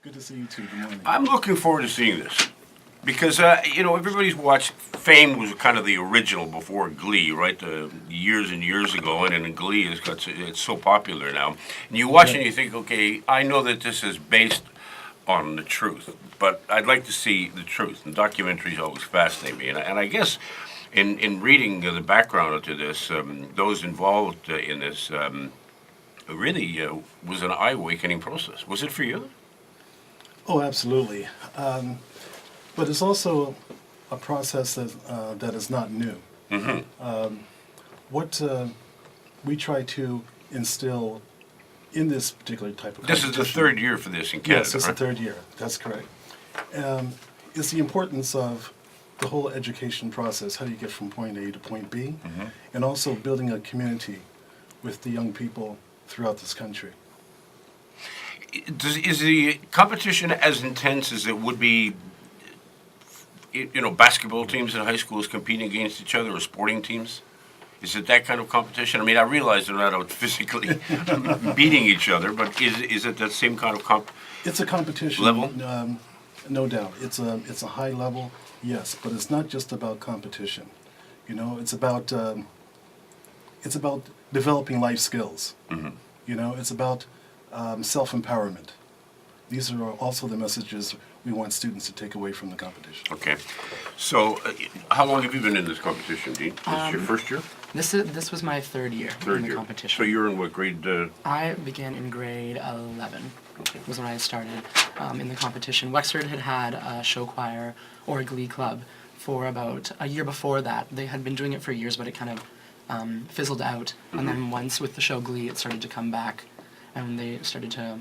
Good to see you too. Good morning. I'm looking forward to seeing this because everybody's watched. Fame was kind of the original before Glee, right? Years and years ago, and then Glee it's so popular now. And you watch it and you think, okay, I know that this is based on the truth, but I'd like to see the truth. And documentaries always fascinate me, and I guess in reading the background to this, those involved in this really was an eye-awakening process. Was it for you? Oh, absolutely. But it's also a process that is not new. Mm-hmm. What we try to instill in this particular type of This is the third year for this in Canada, yes, it's right? the third year. That's correct. Is the importance of the whole education process. How do you get from point A to point B? Mm-hmm. And also building a community with the young people throughout this country. Is the competition as intense as it would be, basketball teams in high schools competing against each other or sporting teams? Is it that kind of competition? I mean, I realize they're not out physically beating each other, but is it that same kind of It's a competition level? No doubt. It's a high level, yes, but it's not just about competition. It's about developing life skills. Mm-hmm. It's about self-empowerment. These are also the messages we want students to take away from the competition. Okay. So, how long have you been in this competition, Dean? This is your first year? This was my third year in the competition. So you're in what grade? I began in grade 11. Okay. Was when I started in the competition. Wexford had a Showchoir or a Glee club for about a year before that. They had been doing it for years, but it kind of fizzled out. Mm-hmm. And then once with the show Glee, it started to come back, and they started to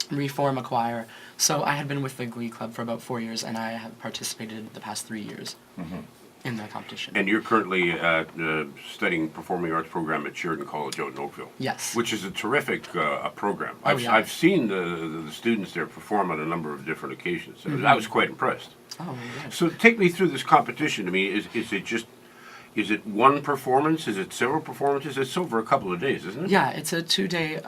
reform a choir. So I had been with the Glee club for about 4 years, and I have participated the past 3 years in the competition. And you're currently studying performing arts program at Sheridan College out in Oakville. Yes. Which is a terrific program. Oh, yeah. I've seen the students there perform on a number of different occasions. I was quite impressed. Oh, good. So take me through this competition. I mean, is it one performance? Is it several performances? It's over a couple of days, isn't it? Yeah, it's a two-day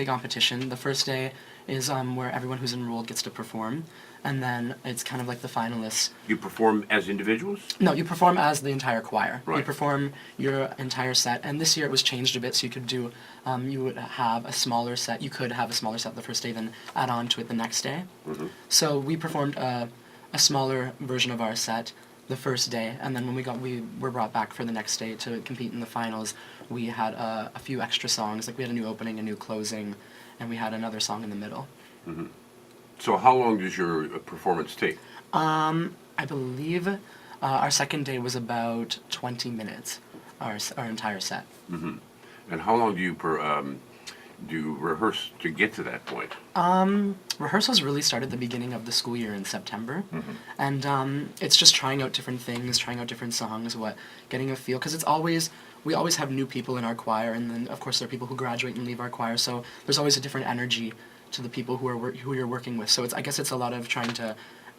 competition. The first day is where everyone who's enrolled gets to perform, and then it's kind of like the finalists. You perform as individuals? No, you perform as the entire choir. Right. You perform your entire set, and this year it was changed a bit, so you could do, you would have a smaller set. You could have a smaller set the first day, then add on to it the next day. Mm-hmm. So we performed a smaller version of our set the first day, and then when we were brought back for the next day to compete in the finals, we had a few extra songs. Like we had a new opening, a new closing, and we had another song in the middle. Mm-hmm. So how long does your performance take? I believe our second day was about 20 minutes, our entire set. Mm-hmm. And how long do you rehearse to get to that point? Rehearsals really start at the beginning of the school year in September, and it's just trying out different things, trying out different songs, getting a feel, because we always have new people in our choir, and then of course there are people who graduate and leave our choir, so there's always a different energy to the people who you're working with. So I guess it's a lot of trying to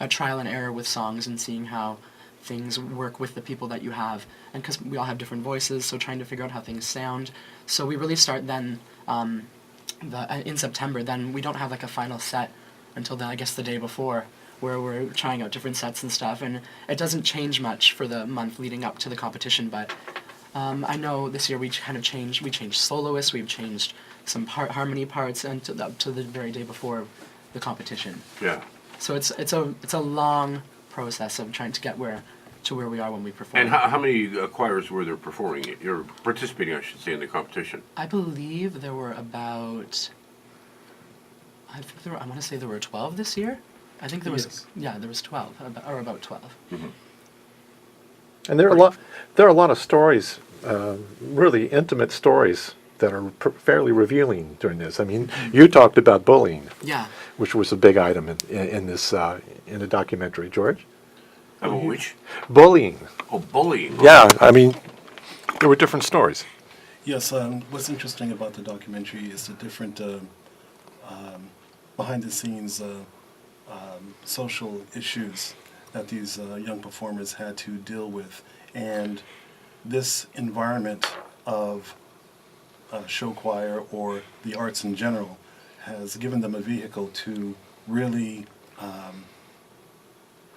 trial and error with songs and seeing how things work with the people that you have, and because we all have different voices, so trying to figure out how things sound. So we really start then in September. Then we don't have like a final set until I guess the day before, where we're trying out different sets and stuff, and it doesn't change much for the month leading up to the competition, but I know this year we changed soloists, we've changed some harmony parts, and up to the very day before the competition. Yeah. So it's a long process of trying to get where we are when we perform. And how many choirs were there performing? You're participating, I should say, in the competition. I believe there were about. I want to say there were 12 this year. I think there was. Yes. Yeah, there was 12, or about 12. Mm-hmm. And there are a lot of stories, really intimate stories that are fairly revealing during this. I mean, you talked about bullying, Yeah. which was a big item in this in the documentary, George. About which? Bullying. Oh, bullying. Yeah, I mean, there were different stories. Yes, what's interesting about the documentary is the different behind-the-scenes social issues that these young performers had to deal with. And this environment of show choir or the arts in general has given them a vehicle to really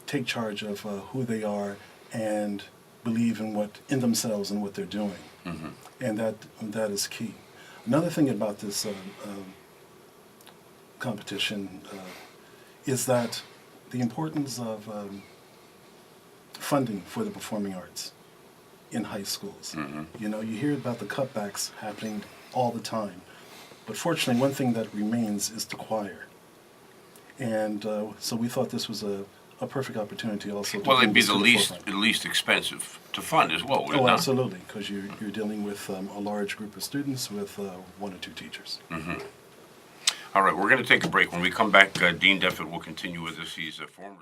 take charge of who they are and believe in themselves and what they're doing. And that is key. Another thing about this competition is that the importance of funding for the performing arts in high schools. You know, you hear about the cutbacks happening all the time, but fortunately one thing that remains is the choir. And so we thought this was a perfect opportunity also to Well, it'd bring be this the to least forefront. expensive to fund as well, would it Oh, not? absolutely, because you're dealing with a large group of students with 1 or 2 teachers. All right, we're going to take a break. When we come back, Dean Deffitt will continue with us. He's a former